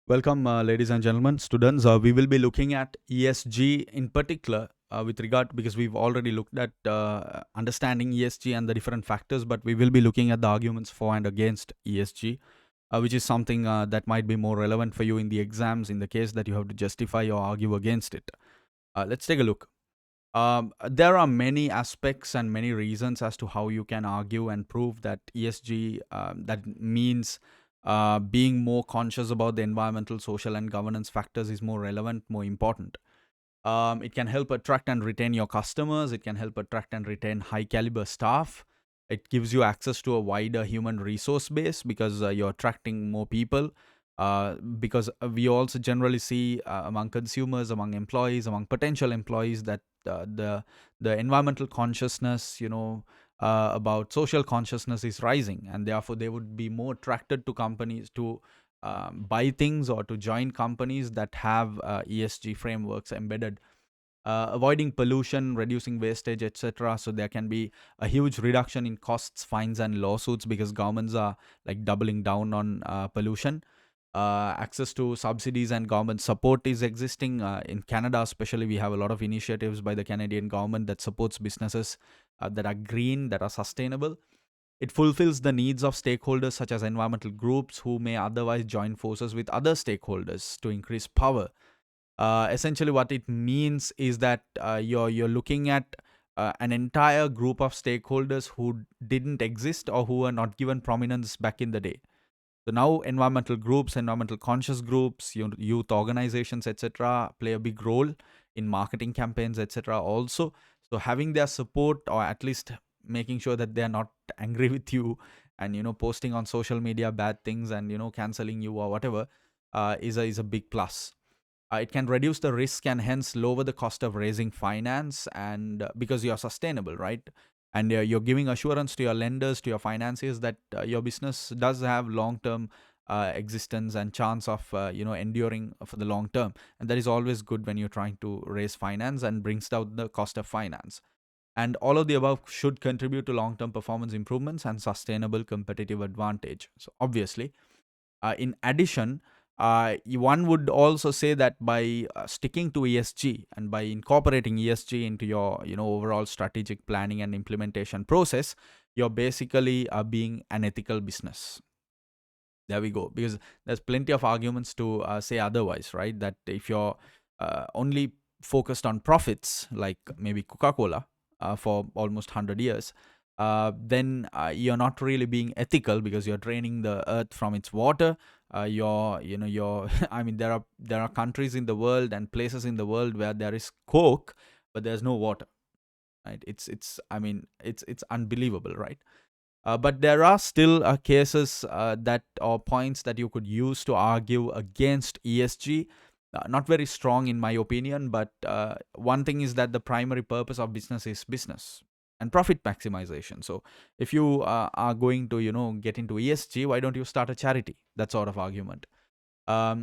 Welcome, ladies and gentlemen, students. We will be looking at ESG in particular with regard because we've already looked at understanding ESG and the different factors, but we will be looking at the arguments for and against ESG, which is something that might be more relevant for you in the exams in the case that you have to justify or argue against it. Let's take a look. There are many aspects and many reasons as to how you can argue and prove that ESG, that means being more conscious about the environmental, social, and governance factors is more relevant, more important. It can help attract and retain your customers. It can help attract and retain high caliber staff. It gives you access to a wider human resource base because you're attracting more people. Because we also generally see among consumers, among employees, among potential employees that the environmental consciousness, about social consciousness is rising, and therefore they would be more attracted to companies to buy things or to join companies that have ESG frameworks embedded, avoiding pollution, reducing wastage, etc. So there can be a huge reduction in costs, fines, and lawsuits because governments are like doubling down on pollution. Access to subsidies and government support is existing in Canada, especially. We have a lot of initiatives by the Canadian government that supports businesses that are green, that are sustainable. It fulfills the needs of stakeholders such as environmental groups who may otherwise join forces with other stakeholders to increase power. Essentially, what it means is that you're looking at an entire group of stakeholders who didn't exist or who were not given prominence back in the day. So now environmental groups, environmental conscious groups, youth organizations, etc., play a big role in marketing campaigns, etc. Also, so having their support, or at least making sure that they are not angry with you and posting on social media bad things and canceling you or whatever, is a big plus. It can reduce the risk and hence lower the cost of raising finance, and because you're sustainable, right? And you're giving assurance to your lenders, to your financiers, that your business does have long term existence and chance of enduring for the long term. And that is always good when you're trying to raise finance and brings down the cost of finance. And all of the above should contribute to long term performance improvements and sustainable competitive advantage. So obviously, in addition, one would also say that by sticking to ESG and by incorporating ESG into your overall strategic planning and implementation process, you're basically being an ethical business. There we go. Because there's plenty of arguments to say otherwise, right? That if you're only focused on profits, like maybe Coca-Cola for almost 100 years, then you're not really being ethical because you're draining the earth from its water. You're I mean, there are countries in the world and places in the world where there is Coke, but there's no water, right? It's unbelievable, right? But there are still cases that or points that you could use to argue against ESG. Not very strong in my opinion, but one thing is that the primary purpose of business is business and profit maximization. So if you are going to get into ESG, why don't you start a charity? That sort of argument.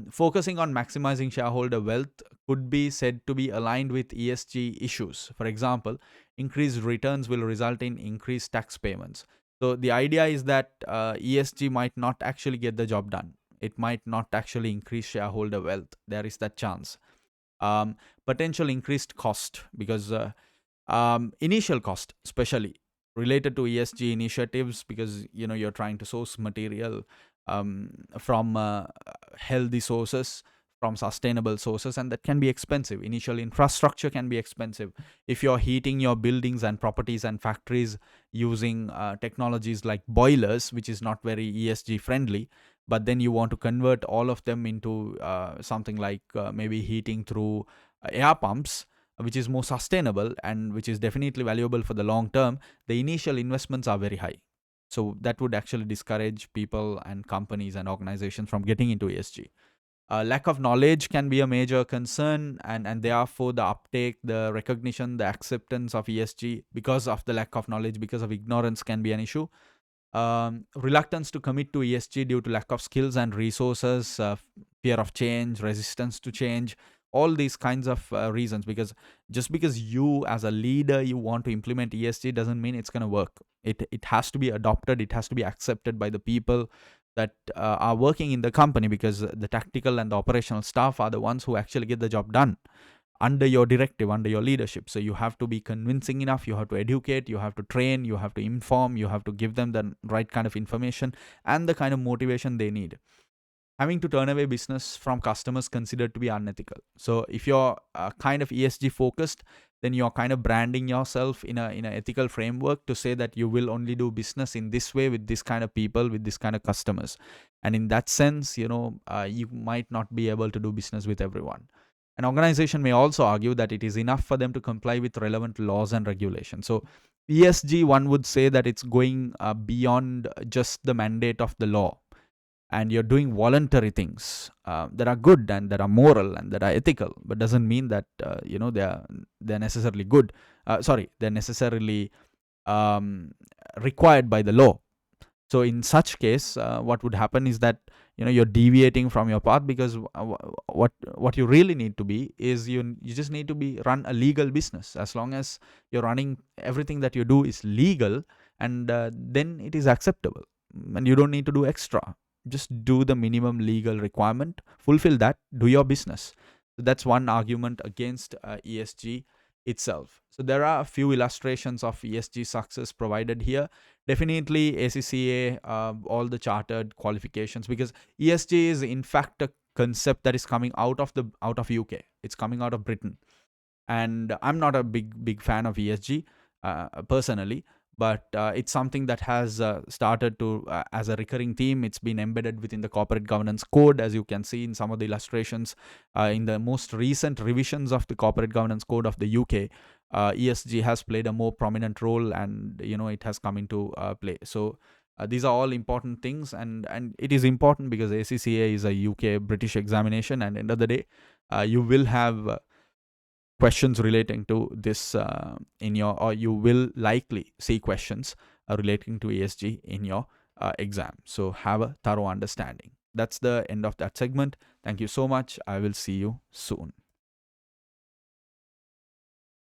Focusing on maximizing shareholder wealth could be said to be aligned with ESG issues. For example, increased returns will result in increased tax payments. So the idea is that ESG might not actually get the job done. It might not actually increase shareholder wealth. There is that chance. Potential increased cost because initial cost, especially related to ESG initiatives, because you're trying to source material from healthy sources, from sustainable sources, and that can be expensive. Initial infrastructure can be expensive. If you're heating your buildings and properties and factories using technologies like boilers, which is not very ESG friendly, but then you want to convert all of them into something like maybe heating through air pumps, which is more sustainable and which is definitely valuable for the long term, the initial investments are very high. So that would actually discourage people and companies and organizations from getting into ESG. Lack of knowledge can be a major concern, and therefore the uptake, the recognition, the acceptance of ESG because of the lack of knowledge, because of ignorance, can be an issue. Reluctance to commit to ESG due to lack of skills and resources, fear of change, resistance to change, all these kinds of reasons. Because just because you as a leader you want to implement ESG doesn't mean it's going to work. It has to be adopted, it has to be accepted by the people, that are working in the company, because the tactical and the operational staff are the ones who actually get the job done under your directive, under your leadership. So you have to be convincing enough, you have to educate, you have to train, you have to inform, you have to give them the right kind of information and the kind of motivation they need. Having to turn away business from customers considered to be unethical. So if you're kind of ESG focused, then you're kind of branding yourself in a ethical framework to say that you will only do business in this way with this kind of people, with this kind of customers. And in that sense, you might not be able to do business with everyone. An organization may also argue that it is enough for them to comply with relevant laws and regulations. So ESG, one would say that it's going beyond just the mandate of the law, and you're doing voluntary things that are good and that are moral and that are ethical, but doesn't mean that they're necessarily good. They're necessarily required by the law. So in such case, what would happen is that you're deviating from your path, because what you really need to be is you just need to be run a legal business. As long as you're running, everything that you do is legal, and then it is acceptable, and you don't need to do extra. Just do the minimum legal requirement, fulfill that, do your business. So that's one argument against ESG itself. So there are a few illustrations of ESG success provided here. Definitely ACCA, all the chartered qualifications, because ESG is in fact a concept that is coming out of UK. It's coming out of Britain, and I'm not a big fan of ESG personally, but it's something that has started to as a recurring theme. It's been embedded within the corporate governance code, as you can see in some of the illustrations. In the most recent revisions of the corporate governance code of the UK, ESG has played a more prominent role, and it has come into play. So these are all important things, and it is important because ACCA is a UK British examination, and end of the day, you will have questions relating to this or you will likely see questions relating to ESG in your exam. So have a thorough understanding. That's the end of that segment. Thank you so much. I will see you soon.